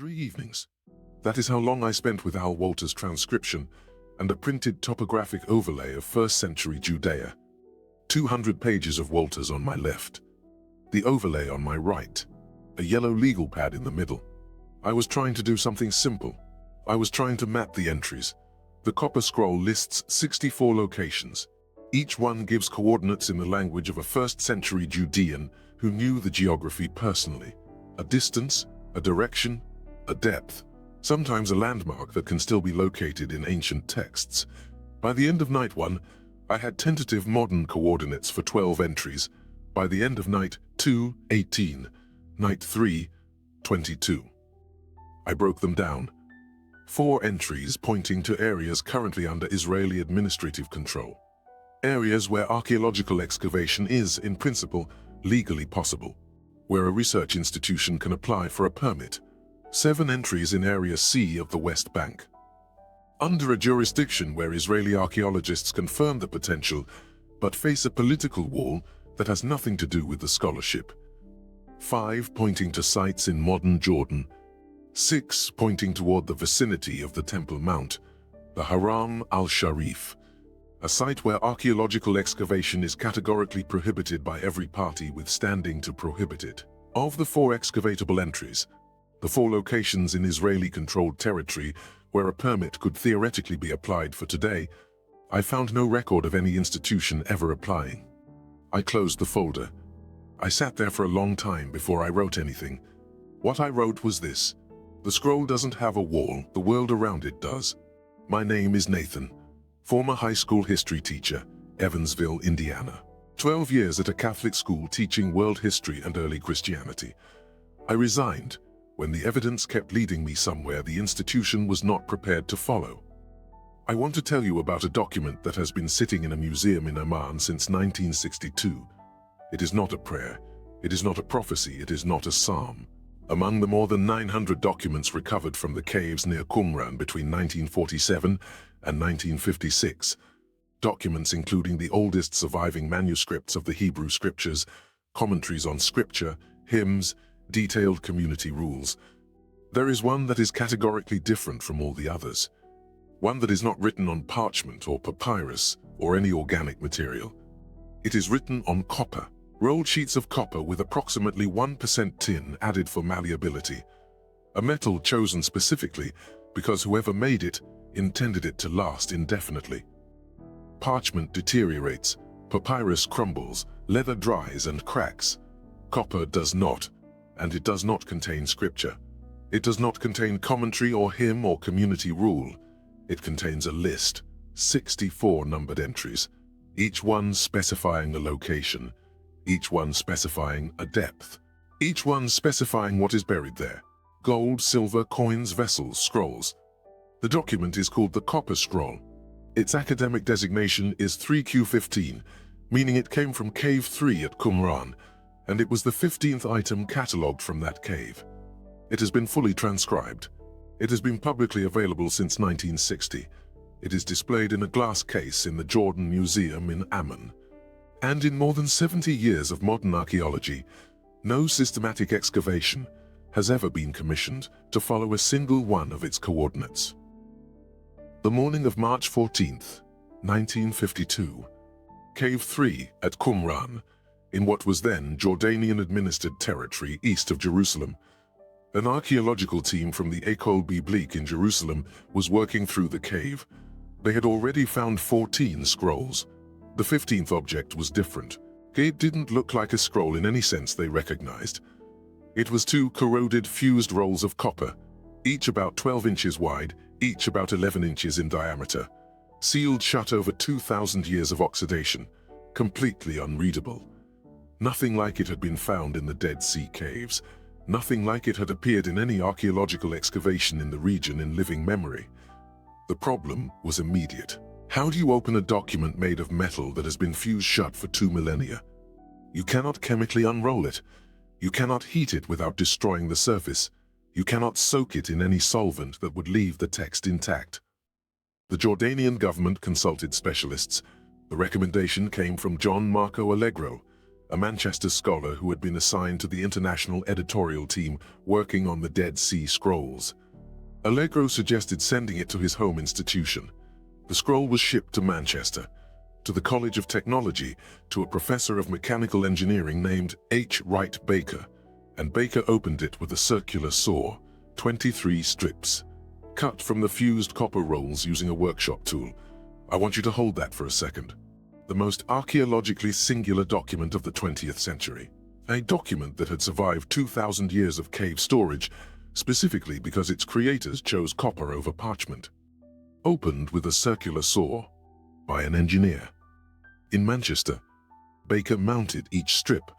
3 evenings. That is how long I spent with Al Walter's transcription and a printed topographic overlay of 1st century Judea. 200 pages of Walter's on my left, the overlay on my right, a yellow legal pad in the middle. I was trying to do something simple. I was trying to map the entries. The copper scroll lists 64 locations. Each one gives coordinates in the language of a 1st century Judean who knew the geography personally. A distance, a direction, a depth, sometimes a landmark that can still be located in ancient texts. By the end of night 1, I had tentative modern coordinates for 12 entries. By the end of night 2, 18. Night 3, 22. I broke them down. 4 entries pointing to areas currently under Israeli administrative control. Areas where archaeological excavation is, in principle, legally possible, where a research institution can apply for a permit. 7 entries in Area C of the West Bank, under a jurisdiction where Israeli archaeologists confirm the potential, but face a political wall that has nothing to do with the scholarship. 5 pointing to sites in modern Jordan. 6 pointing toward the vicinity of the Temple Mount, the Haram al-Sharif, a site where archaeological excavation is categorically prohibited by every party withstanding to prohibit it. Of the 4 excavatable entries, the 4 locations in Israeli-controlled territory where a permit could theoretically be applied for today, I found no record of any institution ever applying. I closed the folder. I sat there for a long time before I wrote anything. What I wrote was this: the scroll doesn't have a wall, the world around it does. My name is Nathan, former high school history teacher, Evansville, Indiana. 12 years at a Catholic school teaching world history and early Christianity. I resigned when the evidence kept leading me somewhere the institution was not prepared to follow. I want to tell you about a document that has been sitting in a museum in Amman since 1962. It is not a prayer, it is not a prophecy, it is not a psalm. Among the more than 900 documents recovered from the caves near Qumran between 1947 and 1956, documents including the oldest surviving manuscripts of the Hebrew scriptures, commentaries on scripture, hymns, detailed community rules, there is one that is categorically different from all the others. One that is not written on parchment or papyrus or any organic material. It is written on copper, rolled sheets of copper with approximately 1% tin added for malleability, a metal chosen specifically because whoever made it intended it to last indefinitely. Parchment deteriorates, papyrus crumbles, leather dries and cracks. Copper does not, and it does not contain scripture. It does not contain commentary or hymn or community rule. It contains a list, 64 numbered entries, each one specifying a location, each one specifying a depth, each one specifying what is buried there: gold, silver, coins, vessels, scrolls. The document is called the Copper Scroll. Its academic designation is 3Q15, meaning it came from Cave 3 at Qumran, and it was the 15th item catalogued from that cave. It has been fully transcribed. It has been publicly available since 1960. It is displayed in a glass case in the Jordan Museum in Amman. And in more than 70 years of modern archaeology, no systematic excavation has ever been commissioned to follow a single one of its coordinates. The morning of March 14th, 1952, Cave 3 at Qumran, in what was then Jordanian-administered territory east of Jerusalem, an archaeological team from the École Biblique in Jerusalem was working through the cave. They had already found 14 scrolls. The 15th object was different. It didn't look like a scroll in any sense they recognized. It was 2 corroded fused rolls of copper, each about 12 inches wide, each about 11 inches in diameter, sealed shut over 2,000 years of oxidation, completely unreadable. Nothing like it had been found in the Dead Sea caves. Nothing like it had appeared in any archaeological excavation in the region in living memory. The problem was immediate. How do you open a document made of metal that has been fused shut for 2 millennia? You cannot chemically unroll it. You cannot heat it without destroying the surface. You cannot soak it in any solvent that would leave the text intact. The Jordanian government consulted specialists. The recommendation came from John Marco Allegro, a Manchester scholar who had been assigned to the international editorial team working on the Dead Sea Scrolls. Allegro suggested sending it to his home institution. The scroll was shipped to Manchester, to the College of Technology, to a professor of mechanical engineering named H. Wright Baker, and Baker opened it with a circular saw, 23 strips, cut from the fused copper rolls using a workshop tool. I want you to hold that for a second. The most archaeologically singular document of the 20th century. A document that had survived 2,000 years of cave storage, specifically because its creators chose copper over parchment. Opened with a circular saw by an engineer. In Manchester, Baker mounted each strip,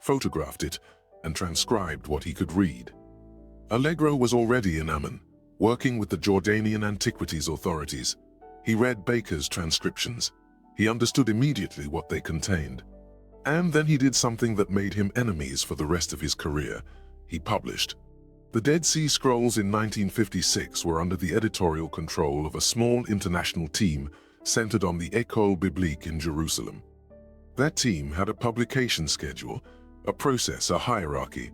photographed it, and transcribed what he could read. Allegro was already in Amman, working with the Jordanian Antiquities authorities. He read Baker's transcriptions. He understood immediately what they contained. And then he did something that made him enemies for the rest of his career. He published. The Dead Sea Scrolls in 1956 were under the editorial control of a small international team centered on the École Biblique in Jerusalem. That team had a publication schedule, a process, a hierarchy.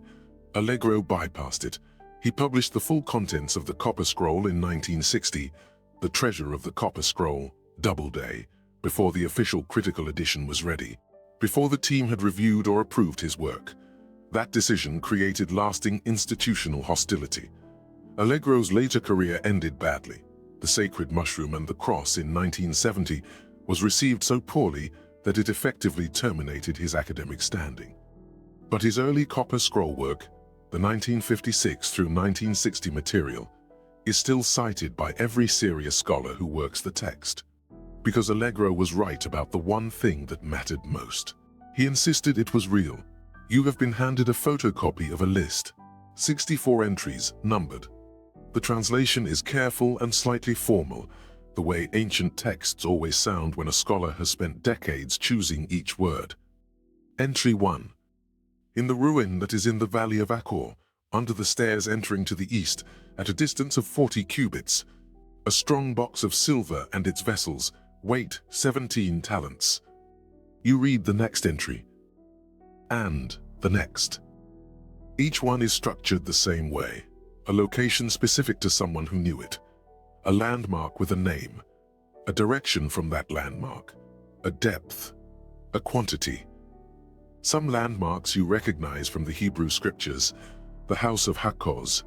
Allegro bypassed it. He published the full contents of the Copper Scroll in 1960, the treasure of the Copper Scroll, Doubleday, before the official critical edition was ready, before the team had reviewed or approved his work. That decision created lasting institutional hostility. Allegro's later career ended badly. The Sacred Mushroom and the Cross in 1970 was received so poorly that it effectively terminated his academic standing. But his early Copper Scroll work, the 1956 through 1960 material, is still cited by every serious scholar who works the text. Because Allegro was right about the one thing that mattered most. He insisted it was real. You have been handed a photocopy of a list, 64 entries, numbered. The translation is careful and slightly formal, the way ancient texts always sound when a scholar has spent decades choosing each word. Entry 1. In the ruin that is in the valley of Achor, under the stairs entering to the east, at a distance of 40 cubits, a strong box of silver and its vessels, weight 17 talents. You read the next entry. And the next. Each one is structured the same way. A location specific to someone who knew it. A landmark with a name. A direction from that landmark. A depth. A quantity. Some landmarks you recognize from the Hebrew scriptures. The house of Hakkoz,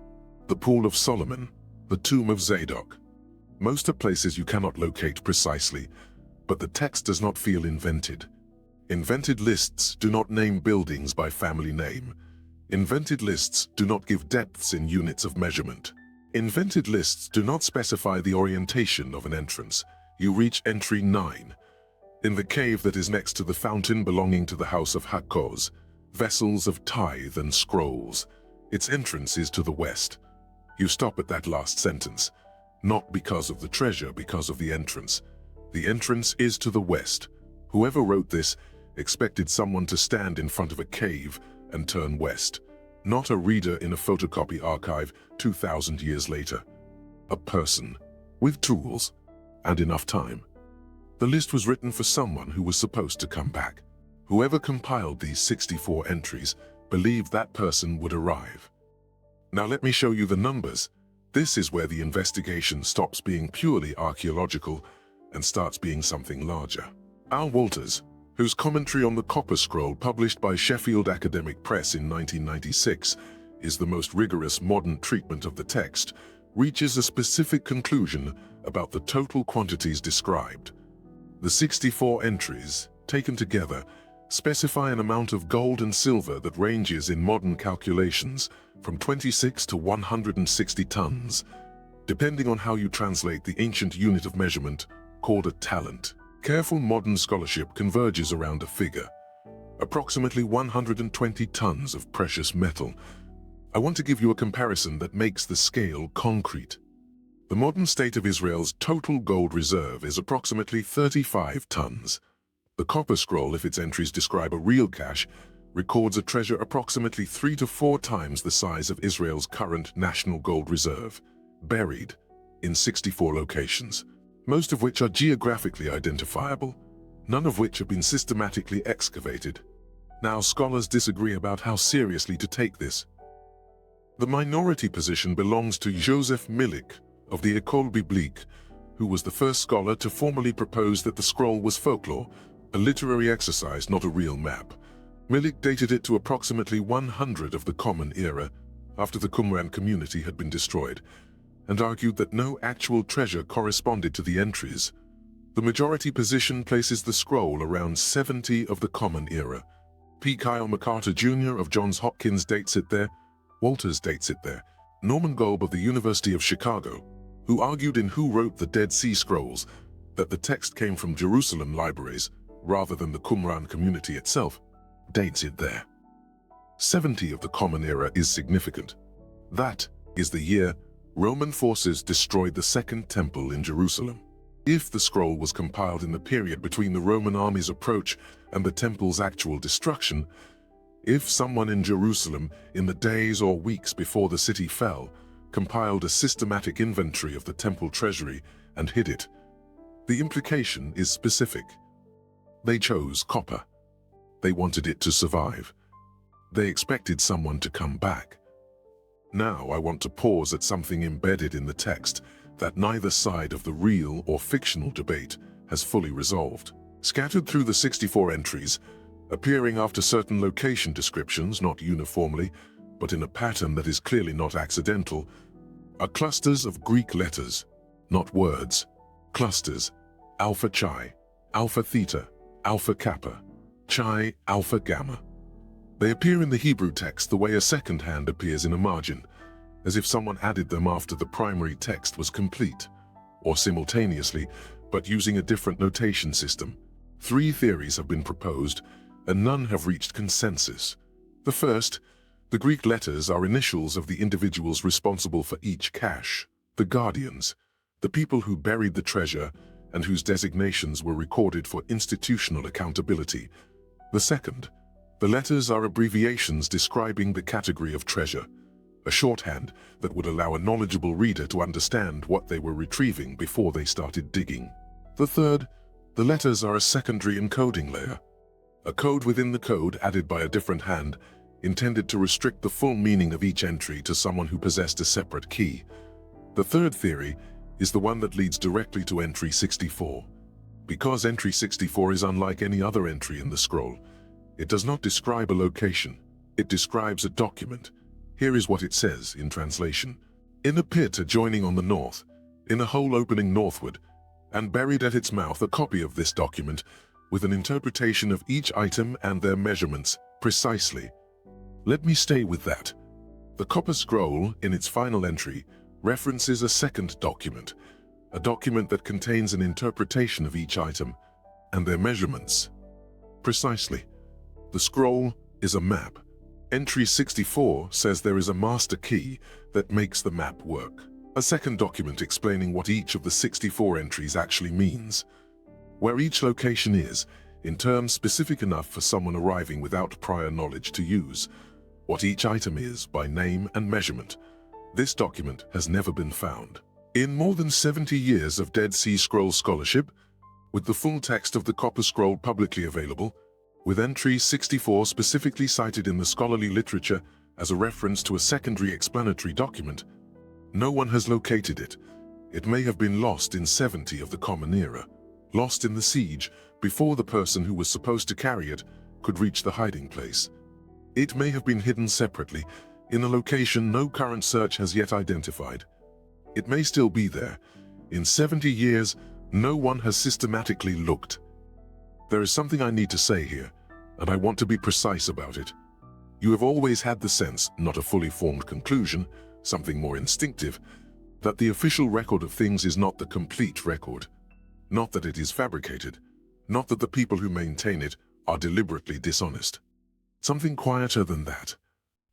the pool of Solomon, the tomb of Zadok. Most are places you cannot locate precisely, but the text does not feel invented. Invented lists do not name buildings by family name. Invented lists do not give depths in units of measurement. Invented lists do not specify the orientation of an entrance. You reach entry 9. In the cave that is next to the fountain belonging to the house of Hakkoz, vessels of tithe and scrolls. Its entrance is to the west. You stop at that last sentence. Not because of the treasure, because of the entrance. The entrance is to the west. Whoever wrote this expected someone to stand in front of a cave and turn west, not a reader in a photocopy archive 2,000 years later. A person, with tools and enough time. The list was written for someone who was supposed to come back. Whoever compiled these 64 entries believed that person would arrive. Now let me show you the numbers. This is where the investigation stops being purely archaeological and starts being something larger. Al Walters, whose commentary on the Copper Scroll published by Sheffield Academic Press in 1996 is the most rigorous modern treatment of the text, reaches a specific conclusion about the total quantities described. The 64 entries, taken together, specify an amount of gold and silver that ranges in modern calculations from 26 to 160 tons, depending on how you translate the ancient unit of measurement called a talent. Careful modern scholarship converges around a figure, approximately 120 tons of precious metal. I want to give you a comparison that makes the scale concrete. The modern state of Israel's total gold reserve is approximately 35 tons. The Copper Scroll, if its entries describe a real cache, records a treasure approximately 3 to 4 times the size of Israel's current national gold reserve, buried in 64 locations, most of which are geographically identifiable, none of which have been systematically excavated. Now, scholars disagree about how seriously to take this. The minority position belongs to Joseph Milik of the École Biblique, who was the first scholar to formally propose that the scroll was folklore, a literary exercise, not a real map. Milik dated it to approximately 100 of the Common Era, after the Qumran community had been destroyed, and argued that no actual treasure corresponded to the entries. The majority position places the scroll around 70 of the Common Era. P. Kyle MacArthur Jr. of Johns Hopkins dates it there, Walters dates it there, Norman Golb of the University of Chicago, who argued in Who Wrote the Dead Sea Scrolls that the text came from Jerusalem libraries rather than the Qumran community itself, dates it there. 70 of the Common Era is significant. That is the year Roman forces destroyed the Second Temple in Jerusalem. If the scroll was compiled in the period between the Roman army's approach and the temple's actual destruction, if someone in Jerusalem, in the days or weeks before the city fell, compiled a systematic inventory of the temple treasury and hid it, the implication is specific. They chose copper. They wanted it to survive. They expected someone to come back. Now I want to pause at something embedded in the text that neither side of the real or fictional debate has fully resolved. Scattered through the 64 entries, appearing after certain location descriptions, not uniformly, but in a pattern that is clearly not accidental, are clusters of Greek letters, not words. Clusters: Alpha Chi, Alpha Theta, Alpha Kappa, Chi, Alpha Gamma. They appear in the Hebrew text the way a second hand appears in a margin, as if someone added them after the primary text was complete, or simultaneously, but using a different notation system. 3 theories have been proposed, and none have reached consensus. The first, the Greek letters are initials of the individuals responsible for each cache, the guardians, the people who buried the treasure and whose designations were recorded for institutional accountability. The second, the letters are abbreviations describing the category of treasure, a shorthand that would allow a knowledgeable reader to understand what they were retrieving before they started digging. The third, the letters are a secondary encoding layer, a code within the code added by a different hand, intended to restrict the full meaning of each entry to someone who possessed a separate key. The third theory is the one that leads directly to entry 64. Because entry 64 is unlike any other entry in the scroll, it does not describe a location, it describes a document. Here is what it says in translation. In a pit adjoining on the north, in a hole opening northward, and buried at its mouth a copy of this document, with an interpretation of each item and their measurements, precisely. Let me stay with that. The copper scroll, in its final entry, references a second document, a document that contains an interpretation of each item and their measurements. Precisely. The scroll is a map. Entry 64 says there is a master key that makes the map work. A second document explaining what each of the 64 entries actually means. Where each location is, in terms specific enough for someone arriving without prior knowledge to use. What each item is by name and measurement. This document has never been found. In more than 70 years of Dead Sea Scroll scholarship, with the full text of the Copper Scroll publicly available, with entry 64 specifically cited in the scholarly literature as a reference to a secondary explanatory document, no one has located it. It may have been lost in 70 of the Common Era, lost in the siege before the person who was supposed to carry it could reach the hiding place. It may have been hidden separately, in a location no current search has yet identified. It may still be there. In 70 years, no one has systematically looked. There is something I need to say here, and I want to be precise about it. You have always had the sense, not a fully formed conclusion, something more instinctive, that the official record of things is not the complete record. Not that it is fabricated, not that the people who maintain it are deliberately dishonest. Something quieter than that.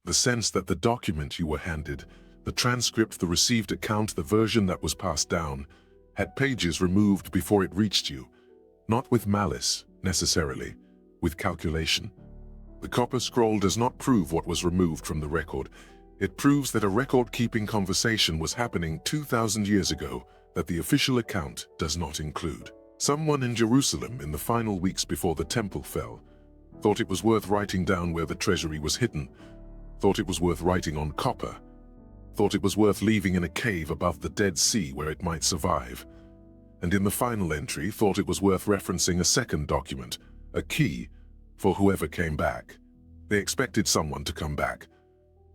The sense that the document you were handed, the transcript, the received account, the version that was passed down, had pages removed before it reached you, not with malice, necessarily, with calculation. The Copper Scroll does not prove what was removed from the record. It proves that a record-keeping conversation was happening 2,000 years ago that the official account does not include. Someone in Jerusalem in the final weeks before the temple fell thought it was worth writing down where the treasury was hidden, thought it was worth writing on copper, thought it was worth leaving in a cave above the Dead Sea where it might survive, and in the final entry thought it was worth referencing a second document, a key, for whoever came back. They expected someone to come back.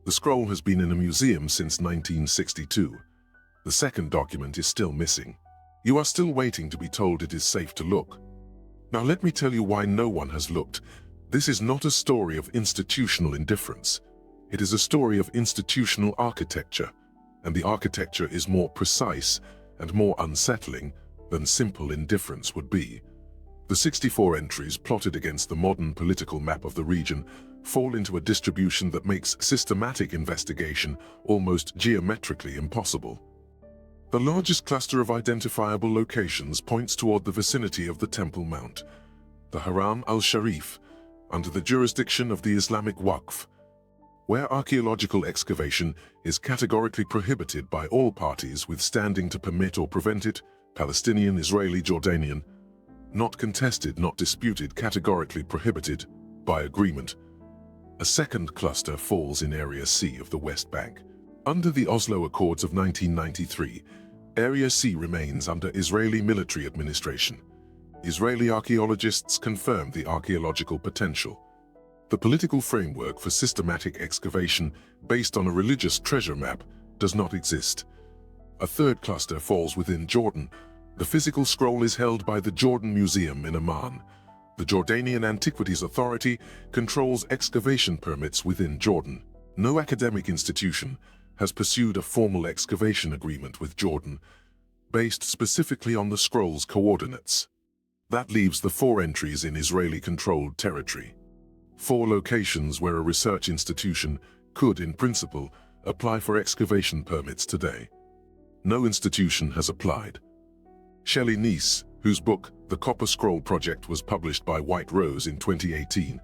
The scroll has been in a museum since 1962. The second document is still missing. You are still waiting to be told it is safe to look. Now let me tell you why no one has looked. This is not a story of institutional indifference. It is a story of institutional architecture, and the architecture is more precise and more unsettling than simple indifference would be. The 64 entries plotted against the modern political map of the region fall into a distribution that makes systematic investigation almost geometrically impossible. The largest cluster of identifiable locations points toward the vicinity of the Temple Mount, the Haram al-Sharif, under the jurisdiction of the Islamic Waqf, where archaeological excavation is categorically prohibited by all parties with standing to permit or prevent it, Palestinian, Israeli, Jordanian, not contested, not disputed, categorically prohibited by agreement. A second cluster falls in Area C of the West Bank. Under the Oslo Accords of 1993, Area C remains under Israeli military administration. Israeli archaeologists confirmed the archaeological potential. The political framework for systematic excavation based on a religious treasure map does not exist. A third cluster falls within Jordan. The physical scroll is held by the Jordan Museum in Amman. The Jordanian Antiquities Authority controls excavation permits within Jordan. No academic institution has pursued a formal excavation agreement with Jordan, based specifically on the scroll's coordinates. That leaves the 4 entries in Israeli-controlled territory. 4 locations where a research institution could, in principle, apply for excavation permits today. No institution has applied. Shelley Neese, whose book, The Copper Scroll Project, was published by White Rose in 2018,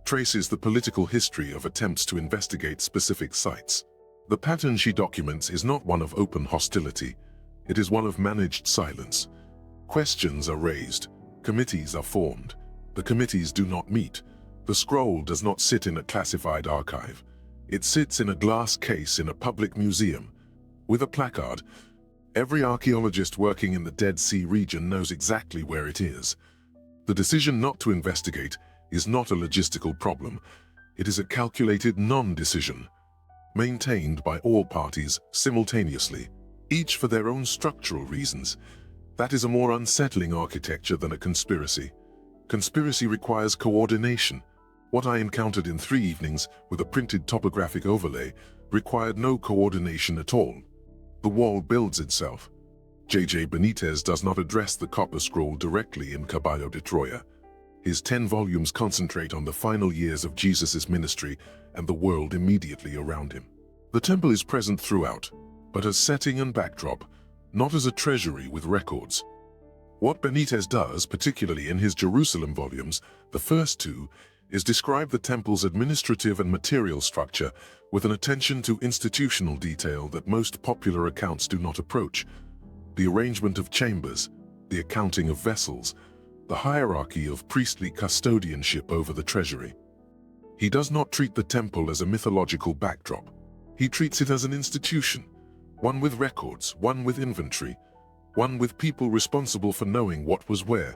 traces the political history of attempts to investigate specific sites. The pattern she documents is not one of open hostility. It is one of managed silence. Questions are raised. Committees are formed. The committees do not meet. The scroll does not sit in a classified archive. It sits in a glass case in a public museum, with a placard. Every archaeologist working in the Dead Sea region knows exactly where it is. The decision not to investigate is not a logistical problem. It is a calculated non-decision, maintained by all parties simultaneously, each for their own structural reasons. That is a more unsettling architecture than a conspiracy. Conspiracy requires coordination. What I encountered in 3 evenings with a printed topographic overlay required no coordination at all. The wall builds itself. J.J. Benitez does not address the copper scroll directly in Caballo de Troya. His 10 volumes concentrate on the final years of Jesus' ministry and the world immediately around him. The temple is present throughout, but as setting and backdrop, not as a treasury with records. What Benitez does, particularly in his Jerusalem volumes, the first 2, is describe the temple's administrative and material structure with an attention to institutional detail that most popular accounts do not approach. The arrangement of chambers, the accounting of vessels, the hierarchy of priestly custodianship over the treasury. He does not treat the temple as a mythological backdrop. He treats it as an institution, one with records, one with inventory, one with people responsible for knowing what was where.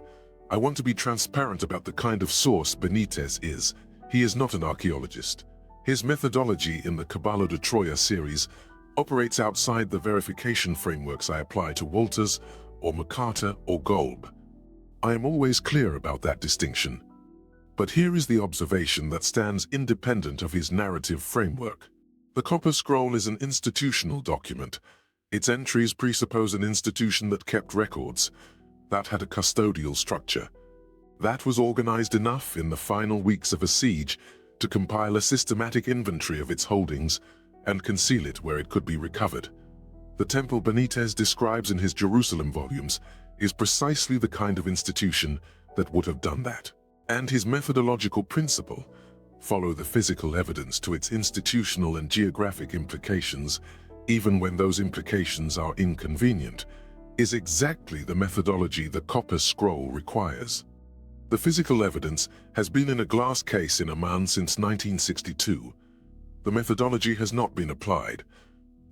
I want to be transparent about the kind of source Benitez is. He is not an archaeologist. His methodology in the Caballo de Troya series operates outside the verification frameworks I apply to Walters or McCarter or Golb. I am always clear about that distinction. But here is the observation that stands independent of his narrative framework. The Copper Scroll is an institutional document. Its entries presuppose an institution that kept records, that had a custodial structure, that was organized enough in the final weeks of a siege to compile a systematic inventory of its holdings and conceal it where it could be recovered. The temple Benitez describes in his Jerusalem volumes is precisely the kind of institution that would have done that. And his methodological principle, follow the physical evidence to its institutional and geographic implications, even when those implications are inconvenient, is exactly the methodology the Copper Scroll requires. The physical evidence has been in a glass case in Amman since 1962. The methodology has not been applied,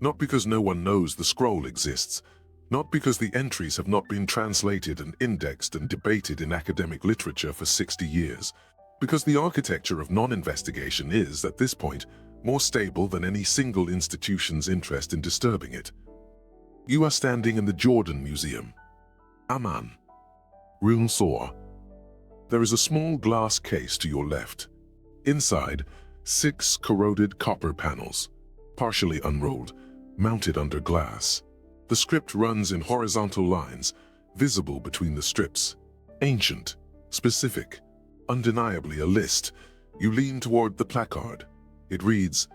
not because no one knows the scroll exists, not because the entries have not been translated and indexed and debated in academic literature for 60 years, because the architecture of non-investigation is, at this point, more stable than any single institution's interest in disturbing it. You are standing in the Jordan Museum. Amman. Room 4. There is a small glass case to your left. Inside, 6 corroded copper panels, partially unrolled, mounted under glass. The script runs in horizontal lines, visible between the strips. Ancient, specific, undeniably a list. You lean toward the placard. It reads,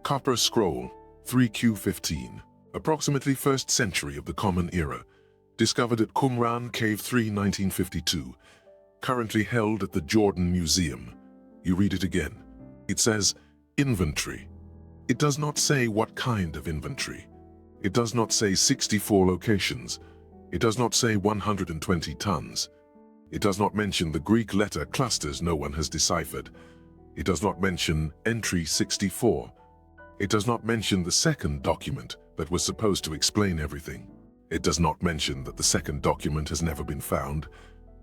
Copper Scroll, 3Q15, approximately 1st century of the Common Era, discovered at Qumran, Cave 3, 1952, currently held at the Jordan Museum. You read it again. It says, Inventory. It does not say what kind of inventory. It does not say 64 locations. It does not say 120 tons. It does not mention the Greek letter clusters no one has deciphered. It does not mention entry 64. It does not mention the second document that was supposed to explain everything. It does not mention that the second document has never been found.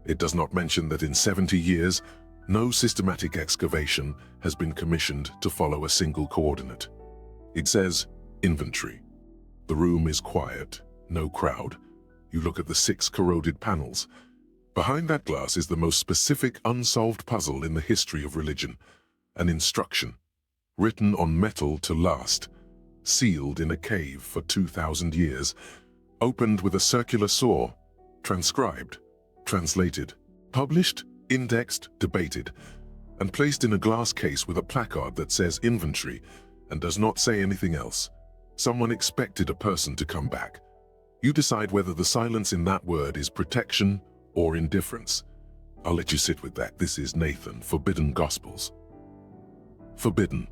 It does not mention that in 70 years, no systematic excavation has been commissioned to follow a single coordinate. It says, Inventory. The room is quiet, no crowd. You look at the 6 corroded panels. Behind that glass is the most specific unsolved puzzle in the history of religion. An instruction, written on metal to last, sealed in a cave for 2,000 years, opened with a circular saw, transcribed, translated, published, indexed, debated, and placed in a glass case with a placard that says inventory and does not say anything else. Someone expected a person to come back. You decide whether the silence in that word is protection or indifference. I'll let you sit with that. This is Nathan, Forbidden Gospels. Forbidden.